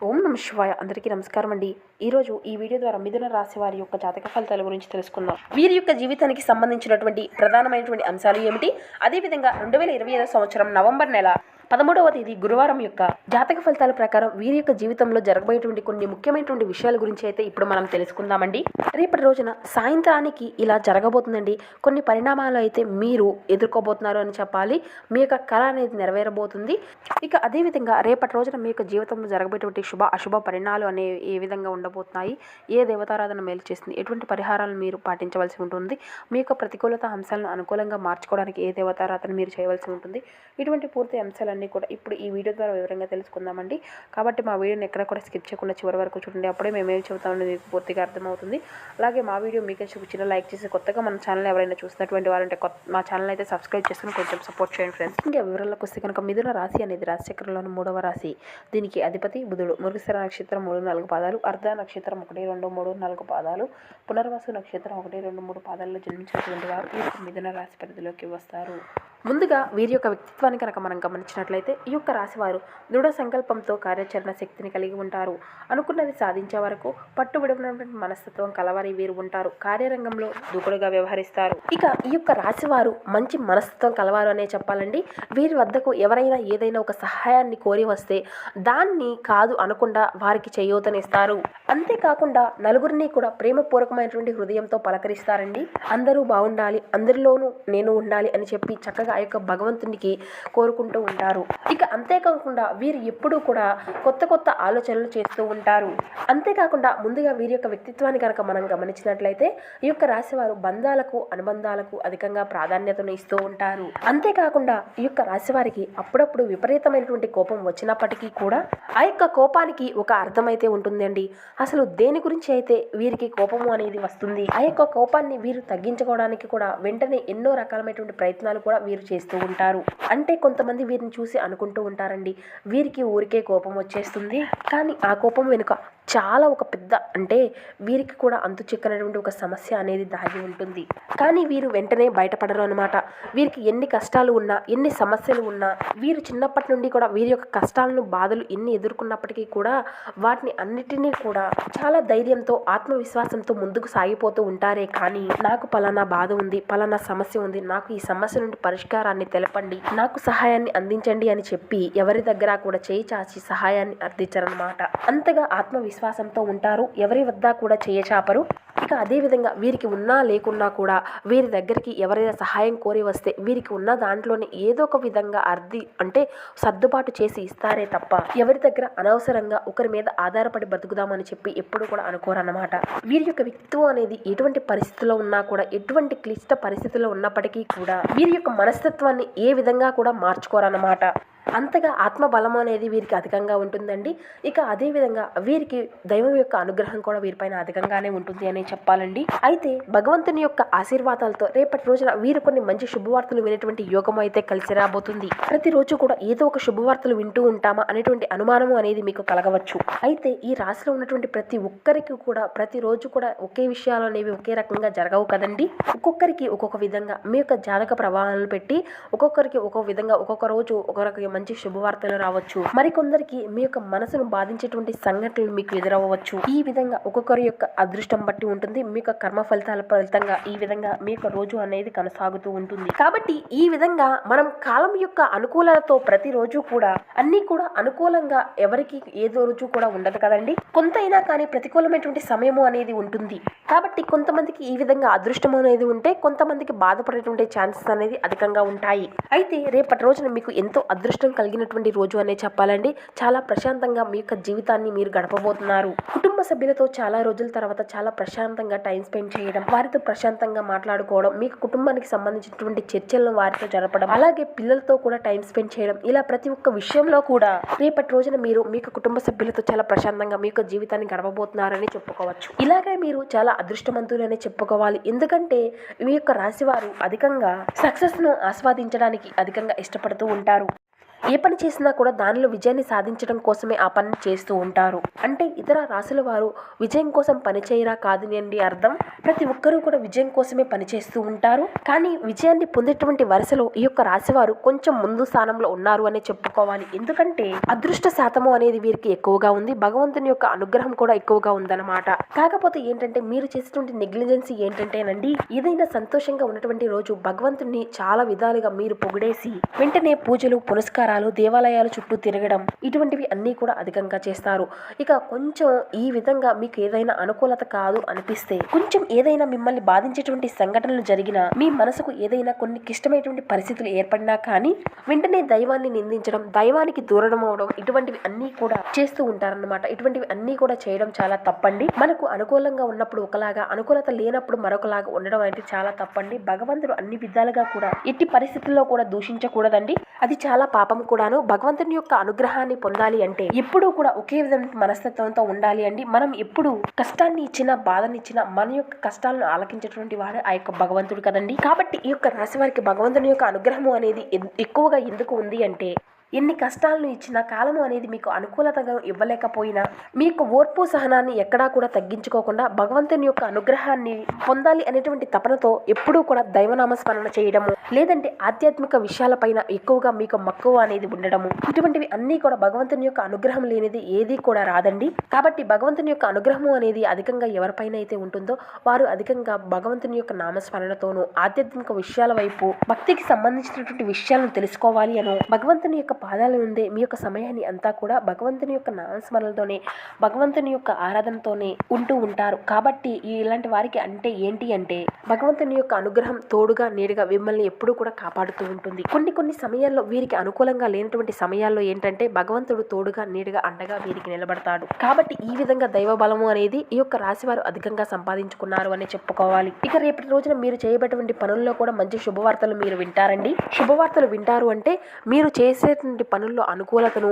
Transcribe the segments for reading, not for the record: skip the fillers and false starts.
ఓం నమ శివాయ. అందరికీ నమస్కారం అండి. ఈరోజు ఈ వీడియో ద్వారా మిథున రాశి వారి యొక్క జాతక ఫలితాల గురించి తెలుసుకుందాం. వీరి యొక్క జీవితానికి సంబంధించినటువంటి ప్రధానమైనటువంటి అంశాలు ఏమిటి, అదేవిధంగా 2025 సంవత్సరం నవంబర్ నెల 13వ తేదీ గురువారం యొక్క జాతక ఫలితాల ప్రకారం వీరి యొక్క జీవితంలో జరగబోయేటువంటి కొన్ని ముఖ్యమైనటువంటి విషయాల గురించి అయితే ఇప్పుడు మనం తెలుసుకుందామండి. రేపటి రోజున సాయంత్రానికి ఇలా జరగబోతుందండి. కొన్ని పరిణామాలు అయితే మీరు ఎదుర్కోబోతున్నారు అని చెప్పాలి. మీ యొక్క కళ అనేది నెరవేరబోతుంది. ఇక అదేవిధంగా రేపటి రోజున మీ యొక్క జీవితంలో జరగబోయేటువంటి శుభ అశుభ పరిణామాలు అనేవి ఏ విధంగా ఉండబోతున్నాయి, ఏ దేవతారాధన మేలు చేస్తుంది, ఎటువంటి పరిహారాలను మీరు పాటించవలసి ఉంటుంది, మీ యొక్క ప్రతికూలత అంశాలను అనుకూలంగా మార్చుకోవడానికి ఏ దేవతారాధన మీరు చేయవలసి ఉంటుంది, ఇటువంటి పూర్తి అంశాలన్నీ కూడా ఇప్పుడు ఈ వీడియో ద్వారా వివరంగా తెలుసుకుందామండి. కాబట్టి మా వీడియోని ఎక్కడ కూడా స్కిప్ చేయకుండా చివరి వరకు చూడండి. అప్పుడే మేమేమి చెబుతామని మీకు పూర్తిగా అర్థమవుతుంది. అలాగే మా వీడియో మీకే చిన్న లైక్ చేసి కొత్తగా మన ఛానల్ ఎవరైనా చూసినటువంటి వారంటే మా ఛానల్ అయితే సబ్స్క్రైబ్ చేసుకుని కొంచెం సపోర్ట్ చేయండి ఫ్రెండ్స్. ఇంకా వివరాలకు వస్తే కనుక మిథున రాశి అనేది రాశిచక్రంలోని 3వ రాశి. దీనికి అధిపతి బుధుడు. మృగశిర నక్షత్రం 3-4 పాదాలు, అర్ధ నక్షత్రం 1-2-3-4 పాదాలు, పునర్వసు నక్షత్రం 1-2-3 పాదాల్లో జన్మించినటువంటి వారు ఈ యొక్క మిథున రాశి పరిధిలోకి వస్తారు. ముందుగా వీరి యొక్క వ్యక్తిత్వాన్ని కనుక మనం గమనించినట్లయితే ఈ యొక్క రాశివారు దృఢ సంకల్పంతో కార్యాచరణ శక్తిని కలిగి ఉంటారు. అనుకున్నది సాధించే వరకు పట్టు విడవనటువంటి మనస్తత్వం కలవారి వీరు ఉంటారు. కార్యరంగంలో దూకుడుగా వ్యవహరిస్తారు. ఇక ఈ యొక్క రాశివారు మంచి మనస్తత్వం కలవారు అనే చెప్పాలండి. వీరి వద్దకు ఎవరైనా ఏదైనా ఒక సహాయాన్ని కోరి వస్తే దాన్ని కాదు అనకుండా వారికి చేయూతనిస్తారు. అంతేకాకుండా నలుగురిని కూడా ప్రేమపూర్వకమైనటువంటి హృదయంతో పలకరిస్తారండి. అందరూ బాగుండాలి, అందరిలోనూ నేను ఉండాలి అని చెప్పి చక్కగా ఆ యొక్క భగవంతునికి కోరుకుంటూ ఉంటారు. ఇక అంతేకాకుండా వీరు ఎప్పుడూ కూడా కొత్త కొత్త ఆలోచనలు చేస్తూ ఉంటారు. అంతేకాకుండా ముందుగా వీరి యొక్క వ్యక్తిత్వాన్ని కనుక మనం గమనించినట్లయితే ఈ యొక్క రాశి వారు బంధాలకు అనుబంధాలకు అధికంగా ప్రాధాన్యతను ఇస్తూ ఉంటారు. అంతేకాకుండా ఈ యొక్క రాశి వారికి అప్పుడప్పుడు విపరీతమైనటువంటి కోపం వచ్చినప్పటికీ కూడా ఆ యొక్క కోపానికి ఒక అర్థమైతే ఉంటుందండి. అసలు దేని గురించి అయితే వీరికి కోపము అనేది వస్తుంది, ఆ యొక్క కోపాన్ని వీరు తగ్గించుకోవడానికి కూడా వెంటనే ఎన్నో రకాలైనటువంటి ప్రయత్నాలు కూడా వీరు చేస్తూ ఉంటారు. అంటే కొంతమంది వీరిని చూసి అనుకుంటూ ఉంటారండి, వీరికి ఊరికే కోపం వచ్చేస్తుంది, కానీ ఆ కోపం వెనుక చాలా ఒక పెద్ద అంటే వీరికి కూడా అంతు చిక్కనటువంటి ఒక సమస్య అనేది దాగి ఉంటుంది. కానీ వీరు వెంటనే బయటపడరు అనమాట. వీరికి ఎన్ని కష్టాలు ఉన్నా, ఎన్ని సమస్యలు ఉన్నా, వీరు చిన్నప్పటి నుండి కూడా వీరి యొక్క కష్టాలను బాధలు ఎన్ని ఎదుర్కొన్నప్పటికీ కూడా వాటిని అన్నిటినీ కూడా చాలా ధైర్యంతో ఆత్మవిశ్వాసంతో ముందుకు సాగిపోతూ ఉంటారే. కానీ నాకు పలానా బాధ ఉంది, పలానా సమస్య ఉంది, నాకు ఈ సమస్య నుండి పరిష్కారాన్ని తెలపండి, నాకు సహాయాన్ని అందించండి అని చెప్పి ఎవరి దగ్గర కూడా చేయి చాచి సహాయాన్ని అర్థించరన్నమాట. అంతగా ఆత్మవిశ్వాసంతో ఉంటారు, ఎవరి వద్ద కూడా చేయచాపరు. ఇక అదేవిధంగా వీరికి ఉన్నా లేకున్నా కూడా వీరి దగ్గరికి ఎవరైనా సహాయం కోరి వస్తే వీరికి ఉన్న దాంట్లోనే ఏదో ఒక విధంగా అంటే సర్దుబాటు చేసి ఇస్తారే తప్ప ఎవరి దగ్గర అనవసరంగా ఒకరి మీద ఆధారపడి బతుకుదామని చెప్పి ఎప్పుడు కూడా అనుకోరన్నమాట. వీరి యొక్క వ్యక్తిత్వం అనేది ఎటువంటి పరిస్థితుల్లో ఉన్నా కూడా, ఎటువంటి క్లిష్ట పరిస్థితుల్లో ఉన్నప్పటికీ కూడా వీరి యొక్క మనస్తత్వాన్ని ఏ విధంగా కూడా మార్చుకోరన్నమాట. అంతగా ఆత్మబలం అనేది వీరికి అధికంగా ఉంటుందండి. ఇక అదేవిధంగా వీరికి దైవం యొక్క అనుగ్రహం కూడా వీరిపైన అధికంగానే ఉంటుంది అనే చెప్పాలండి. అయితే భగవంతుని యొక్క ఆశీర్వాదాలతో రేపటి రోజున వీరు కొన్ని మంచి శుభవార్తలు వినేటువంటి యోగం అయితే కలిసి రాబోతుంది. ప్రతిరోజు కూడా ఏదో ఒక శుభవార్తలు వింటూ ఉంటామా అనేటువంటి అనుమానము అనేది మీకు కలగవచ్చు. అయితే ఈ రాశిలో ఉన్నటువంటి ప్రతి ఒక్కరికి కూడా ప్రతిరోజు కూడా ఒకే విషయాలు అనేవి ఒకే రకంగా జరగవు కదండి. ఒక్కొక్కరికి ఒక్కొక్క విధంగా మీ యొక్క జాతక ప్రభావాలను పెట్టి ఒక్కొక్కరికి ఒక్కొక్క విధంగా ఒక్కొక్క రోజు ఒక్కొక్క మంచి శుభవార్తలు రావచ్చు. మరికొందరికి మీ యొక్క మనసును బాధించేటువంటి సంఘటనలు మీకు ఎదురవ్వచ్చు. ఈ విధంగా ఒక్కొక్కరి యొక్క అదృష్టం బట్టి ఉంటుంది. మీ యొక్క కర్మ ఫలితాల ఫలితంగా ఈ విధంగా మీ యొక్క రోజు అనేది కొనసాగుతూ ఉంటుంది. కాబట్టి ఈ విధంగా మనం కాలం యొక్క అనుకూలతతో ప్రతిరోజు కూడా అన్ని కూడా అనుకూలంగా ఎవరికి ఏదో రోజు కూడా ఉండదు కదండి. కొంతైనా కానీ ప్రతికూలమైనటువంటి సమయము అనేది ఉంటుంది. కాబట్టి కొంతమందికి ఈ విధంగా అదృష్టం అనేది ఉంటే కొంతమందికి బాధపడేటువంటి ఛాన్సెస్ అనేది అధికంగా ఉంటాయి. అయితే రేపటి రోజున మీకు ఎంతో అదృష్టం కలిగినటువంటి రోజు అనే చెప్పాలండి. చాలా ప్రశాంతంగా మీ యొక్క జీవితాన్ని మీరు గడపబోతున్నారు. కుటుంబ సభ్యులతో చాలా రోజుల తర్వాత చాలా ప్రశాంతంగా టైం స్పెండ్ చేయడం, వారితో ప్రశాంతంగా మాట్లాడుకోవడం, మీకు కుటుంబానికి సంబంధించినటువంటి చర్చలను వారితో జరపడం, అలాగే పిల్లలతో కూడా టైం స్పెండ్ చేయడం, ఇలా ప్రతి ఒక్క విషయంలో కూడా రేపటి రోజున మీరు మీ కుటుంబ సభ్యులతో చాలా ప్రశాంతంగా మీ యొక్క జీవితాన్ని గడపబోతున్నారని చెప్పుకోవచ్చు. ఇలాగే మీరు చాలా అదృష్టవంతులనే చెప్పుకోవాలి. ఎందుకంటే మీ యొక్క రాశి వారు అధికంగా సక్సెస్ ను ఆస్వాదించడానికి అధికంగా ఇష్టపడుతూ ఉంటారు. ఏ పని చేసినా కూడా దానిలో విజయాన్ని సాధించడం కోసమే ఆ పని చేస్తూ ఉంటారు. అంటే ఇతర రాశుల వారు విజయం కోసం పని చేయరా కాదునండి అర్థం. ప్రతి ఒక్కరూ కూడా విజయం కోసమే పనిచేస్తూ ఉంటారు. కానీ విజయాన్ని పొందేటువంటి వరుసలో ఈ యొక్క రాశి వారు కొంచెం ముందు స్థానంలో ఉన్నారు అనే చెప్పుకోవాలి. ఎందుకంటే అదృష్ట శాతము అనేది వీరికి ఎక్కువగా ఉంది, భగవంతుని యొక్క అనుగ్రహం కూడా ఎక్కువగా ఉందన్నమాట. కాకపోతే ఏంటంటే మీరు చేసేటువంటి నెగ్లిజెన్సీ ఏంటంటేనండి, ఏదైనా సంతోషంగా ఉన్నటువంటి రోజు భగవంతుని చాలా విధాలుగా మీరు పొగిడేసి వెంటనే పూజలు పునస్కారాలు దేవాలయాల చుట్టూ తిరగడం ఇటువంటివి అన్నీ కూడా అధికంగా చేస్తారు. ఇక కొంచెం ఈ విధంగా మీకు ఏదైనా అనుకూలత కాదు అనిపిస్తే, కొంచెం ఏదైనా మిమ్మల్ని బాధించేటువంటి సంఘటనలు జరిగినా, మీ మనసుకు ఏదైనా కొన్ని క్లిష్టమైనటువంటి పరిస్థితులు ఏర్పడినా కానీ వెంటనే దైవాన్ని నిందించడం, దైవానికి దూరం అవడం ఇటువంటివి అన్నీ కూడా చేస్తూ ఉంటారన్నమాట. ఇటువంటివి అన్నీ కూడా చేయడం చాలా తప్పండి. మనకు అనుకూలంగా ఉన్నప్పుడు ఒకలాగా, అనుకూలత లేనప్పుడు మరొకలాగా ఉండడం అనేది చాలా తప్పండి. భగవంతుడు అన్ని విధాలుగా కూడా ఎట్టి పరిస్థితుల్లో కూడా దూషించకూడదండి. అది చాలా పాపం కూడాను. భగవంతుని యొక్క అనుగ్రహాన్ని పొందాలి అంటే ఎప్పుడూ కూడా ఒకే విధమైన మనస్తత్వంతో ఉండాలి అండి. మనం ఎప్పుడు కష్టాన్ని ఇచ్చినా బాధనిచ్చినా మన యొక్క కష్టాలను ఆలకించేటువంటి వాడే ఆ యొక్క భగవంతుడు కదండి. కాబట్టి ఈ యొక్క రాశి వారికి భగవంతుని యొక్క అనుగ్రహము అనేది ఎక్కువగా ఎందుకు ఉంది అంటే, ఎన్ని కష్టాలను ఇచ్చినా కాలము అనేది మీకు అనుకూలతగా ఇవ్వలేకపోయినా మీకు ఓర్పు సహనాన్ని ఎక్కడా కూడా తగ్గించుకోకుండా భగవంతుని యొక్క అనుగ్రహాన్ని పొందాలి అనేటువంటి తపనతో ఎప్పుడూ కూడా దైవనామస్మరణ చేయడము, లేదంటే ఆధ్యాత్మిక విషయాలపైన ఎక్కువగా మీకు మక్కువ అనేది ఉండడము, ఇటువంటివి అన్నీ కూడా భగవంతుని యొక్క అనుగ్రహం లేనిది ఏది కూడా రాదండి. కాబట్టి భగవంతుని యొక్క అనుగ్రహము అనేది అధికంగా ఎవరిపైన అయితే ఉంటుందో వారు అధికంగా భగవంతుని యొక్క నామస్మరణతోనూ ఆధ్యాత్మిక విషయాల వైపు భక్తికి సంబంధించినటువంటి విషయాలను తెలుసుకోవాలి అనో, భగవంతుని యొక్క పాదాల నుండే మీ యొక్క సమయాన్ని అంతా కూడా భగవంతుని యొక్క నామస్మరణతోనే, భగవంతుని యొక్క ఆరాధనతోనే ఉంటూ ఉంటారు. కాబట్టి ఇలాంటి వారికి అంటే ఏంటి అంటే, భగవంతుని యొక్క అనుగ్రహం తోడుగా నీడుగా మిమ్మల్ని ఎప్పుడూ కూడా కాపాడుతూ ఉంటుంది. కొన్ని సమయాల్లో వీరికి అనుకూలంగా లేనటువంటి సమయాల్లో ఏంటంటే భగవంతుడు తోడుగా నీడుగా అండగా వీరికి నిలబడతాడు. కాబట్టి ఈ విధంగా దైవ బలము అనేది ఈ యొక్క రాశి వారు అధికంగా సంపాదించుకున్నారు అని చెప్పుకోవాలి. ఇక రేపటి రోజున మీరు చేయబడేటువంటి పనుల్లో కూడా మంచి శుభవార్తలు మీరు వింటారండి. శుభవార్తలు వింటారు అంటే మీరు చేసే పనుల్లో అనుకూలతను,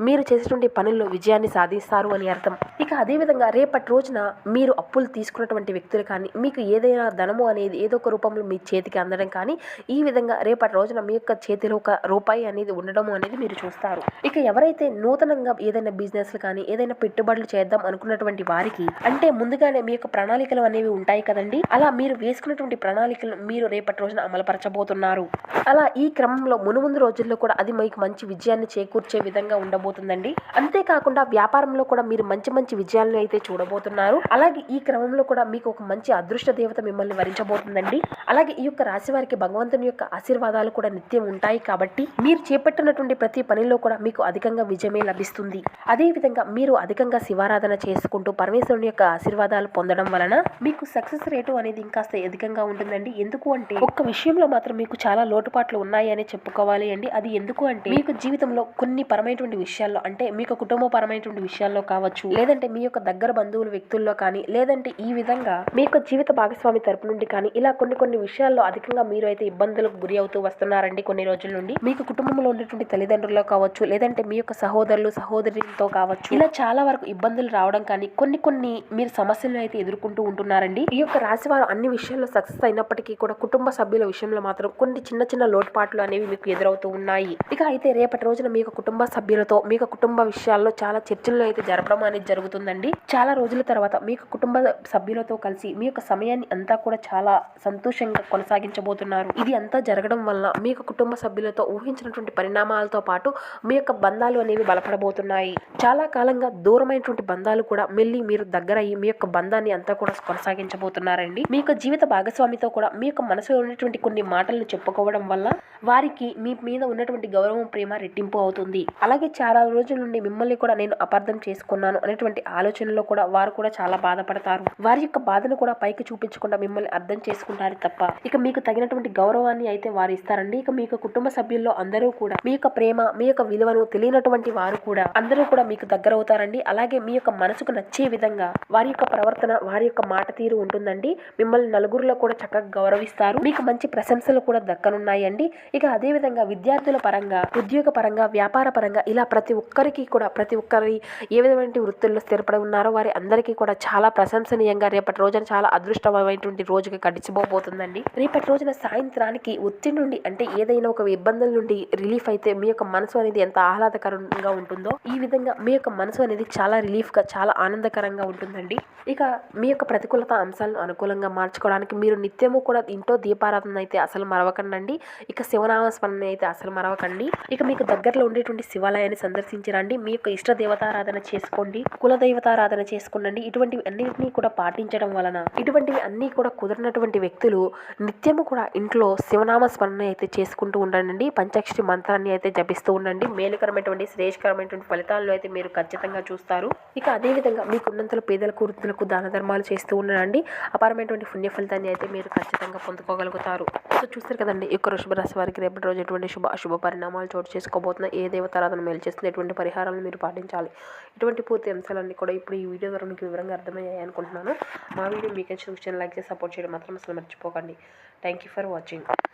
మీరు చేసేటువంటి పనుల్లో విజయాన్ని సాధిస్తారు అని అర్థం. ఇక అదేవిధంగా రేపటి రోజున మీరు అప్పులు తీసుకున్నటువంటి వ్యక్తులు కానీ, మీకు ఏదైనా ధనము అనేది ఏదో ఒక రూపంలో మీ చేతికి అందడం కానీ, ఈ విధంగా రేపటి రోజున మీ యొక్క చేతిలో ఒక రూపాయి అనేది ఉండడం అనేది మీరు చూస్తారు. ఇక ఎవరైతే నూతనంగా ఏదైనా బిజినెస్లు కానీ ఏదైనా పెట్టుబడులు చేద్దాం అనుకున్నటువంటి వారికి అంటే ముందుగానే మీ యొక్క ప్రణాళికలు అనేవి ఉంటాయి కదండి. అలా మీరు వేసుకున్నటువంటి ప్రణాళికలను మీరు రేపటి రోజున అమలుపరచబోతున్నారు. అలా ఈ క్రమంలో మునుముందు రోజుల్లో కూడా అది మీకు మంచి విజయాన్ని చేకూర్చే విధంగా ఉండబోతుందండి. అంతేకాకుండా వ్యాపారంలో కూడా మీరు మంచి విజయాలను అయితే చూడబోతున్నారు. అలాగే ఈ క్రమంలో కూడా మీకు ఒక మంచి అదృష్ట దేవత మిమ్మల్ని వరించబోతుందండి. అలాగే ఈ యొక్క రాశి వారికి భగవంతుని యొక్క ఆశీర్వాదాలు కూడా నిత్యం ఉంటాయి. కాబట్టి మీరు చేపట్టినటువంటి ప్రతి పనిలో కూడా మీకు అధికంగా విజయమే లభిస్తుంది. అదే విధంగా మీరు అధికంగా శివారాధన చేసుకుంటూ పరమేశ్వరుని యొక్క ఆశీర్వాదాలు పొందడం వలన మీకు సక్సెస్ రేటు అనేది ఇంకాస్త అధికంగా ఉంటుందండి. ఎందుకు అంటే ఒక్క విషయంలో మాత్రం మీకు చాలా లోటుపాట్లు ఉన్నాయి అని చెప్పుకోవాలి అండి. అది ఎందుకు అంటే మీకు జీవితంలో కొన్ని పరమైనటువంటి విషయాల్లో, అంటే మీకు కుటుంబపరమైనటువంటి విషయాల్లో కావచ్చు, లేదంటే మీ యొక్క దగ్గర బంధువుల వ్యక్తుల్లో కానీ, లేదంటే ఈ విధంగా మీ యొక్క జీవిత భాగస్వామి తరపు నుండి కానీ, ఇలా కొన్ని విషయాల్లో అధికంగా మీరు అయితే ఇబ్బందులకు గురి అవుతూ వస్తున్నారండి. కొన్ని రోజుల నుండి మీకు కుటుంబంలో ఉన్నటువంటి తల్లిదండ్రుల్లో కావచ్చు, లేదంటే మీ యొక్క సహోదరులు సహోదరులతో కావచ్చు, ఇలా చాలా వరకు ఇబ్బందులు రావడం కానీ కొన్ని మీరు సమస్యలను అయితే ఎదుర్కొంటూ ఉంటున్నారండి. ఈ యొక్క రాశి వారు అన్ని విషయాల్లో సక్సెస్ అయినప్పటికీ కూడా కుటుంబ సభ్యుల విషయంలో మాత్రం కొన్ని చిన్న లోటుపాట్లు అనేవి మీకు ఎదురవుతూ ఉన్నాయి. ఇక అయితే రేపటి రోజున మీ యొక్క కుటుంబ సభ్యులతో మీ యొక్క కుటుంబ విషయాల్లో చాలా చర్చలు అయితే జరపడం అనేది జరుగుతుందండి. చాలా రోజుల తర్వాత మీ యొక్క కుటుంబ సభ్యులతో కలిసి మీ యొక్క సమయాన్ని అంతా కూడా చాలా సంతోషంగా కొనసాగించబోతున్నారు. ఇది అంతా జరగడం వల్ల మీ యొక్క కుటుంబ సభ్యులతో ఊహించినటువంటి పరిణామాలతో పాటు మీ యొక్క బంధాలు అనేవి బలపడబోతున్నాయి. చాలా కాలంగా దూరమైనటువంటి బంధాలు కూడా మళ్ళీ మీరు దగ్గర అయ్యి మీ యొక్క బంధాన్ని అంతా కూడా కొనసాగించబోతున్నారండి. మీ యొక్క జీవిత భాగస్వామితో కూడా మీ యొక్క మనసులో ఉన్నటువంటి కొన్ని మాటలను చెప్పుకోవడం వల్ల వారికి మీ మీద ఉన్నటువంటి గౌరవం ప్రేమ రెట్టింపు అవుతుంది. అలాగే చాలా రోజుల నుండి మిమ్మల్ని కూడా నేను అపార్థం చేసుకున్నాను అనేటువంటి ఆలోచనలో కూడా వారు కూడా చాలా బాధపడతారు. వారి యొక్క బాధను కూడా పైకి చూపించకుండా మిమ్మల్ని అర్థం చేసుకుంటారు తప్ప ఇక మీకు తగినటువంటి గౌరవాన్ని అయితే వారు ఇస్తారండి. ఇక మీ యొక్క కుటుంబ సభ్యుల్లో అందరూ కూడా మీ యొక్క ప్రేమ మీ యొక్క విలువను తెలియనటువంటి వారు కూడా అందరూ కూడా మీకు దగ్గర అవుతారండి. అలాగే మీ యొక్క మనసుకు నచ్చే విధంగా వారి యొక్క ప్రవర్తన వారి యొక్క మాట తీరు ఉంటుందండి. మిమ్మల్ని నలుగురిలో కూడా చక్కగా గౌరవిస్తారు. మీకు మంచి ప్రశంసలు కూడా దక్కనున్నాయండి. ఇక అదే విధంగా విద్యార్థుల పరంగా ఉద్యోగపరంగా, వ్యాపార పరంగా ఇలా ప్రతి ఒక్కరికి కూడా ప్రతి ఒక్కరి ఏ విధమైన వృత్తుల్లో స్థిరపడి ఉన్నారో వారి అందరికీ కూడా చాలా ప్రశంసనీయంగా రేపటి రోజున చాలా అదృష్టమైనటువంటి రోజుగా గడిచిపోబోతుందండి. రేపటి రోజున సాయంత్రానికి ఒత్తిడి నుండి అంటే ఏదైనా ఒక ఇబ్బందుల నుండి రిలీఫ్ అయితే మీ యొక్క మనసు అనేది ఎంత ఆహ్లాదకరంగా ఉంటుందో ఈ విధంగా మీ యొక్క మనసు అనేది చాలా రిలీఫ్గా చాలా ఆనందకరంగా ఉంటుందండి. ఇక మీ యొక్క ప్రతికూలత అంశాలను అనుకూలంగా మార్చుకోవడానికి మీరు నిత్యము కూడా ఇంట్లో దీపారాధన అయితే అసలు మరవకండి. ఇక శివనామ స్మరణ అయితే అసలు మరవకండి. ఇక మీకు దగ్గరలో ఉండేటువంటి శివాలయాన్ని సందర్శించరండి. మీ యొక్క ఇష్ట దేవతారాధన చేసుకోండి, కుల దైవతారాధన చేసుకోండి. ఇటువంటివి అన్నింటినీ కూడా పాటించడం వలన ఇటువంటివి అన్నీ కూడా కుదిరినటువంటి వ్యక్తులు నిత్యము కూడా ఇంట్లో శివనామ స్మరణ అయితే చేసుకుంటూ ఉండండి. పంచాక్షరి మంత్రాన్ని అయితే జపిస్తూ ఉండండి. మేలుకరమైనటువంటి శ్రేష్కరమైనటువంటి ఫలితాలను అయితే మీరు ఖచ్చితంగా చూస్తారు. ఇక అదేవిధంగా మీకున్నంతలో పేదలకు వృద్ధులకు దాన ధర్మాలు చేస్తూ ఉండండి. అపారమైనటువంటి పుణ్య ఫలితాన్ని అయితే మీరు ఖచ్చితంగా పొందుకోగలుగుతారు. సో చూస్తారు కదండి, ఈ యొక్క వృషభ రాశి వారికి రేపటి రోజు ఎటువంటి అశుభ పరిణామాలు చోటు చేసుకోబోతున్న ఏ దేవతారాధన మేలు చేస్తుంది, ఎటువంటి పరిహారాలను మీరు పాటించాలి, ఇటువంటి పూర్తి అంశాలన్నీ కూడా ఇప్పుడు ఈ వీడియో ద్వారా మీకు వివరంగా అర్థమయ్యాయి అనుకుంటున్నాను. మా వీడియో మీకు నచ్చిన లైక్ చేసి సపోర్ట్ చేయడం మాత్రం అసలు మర్చిపోకండి. Thank you for watching.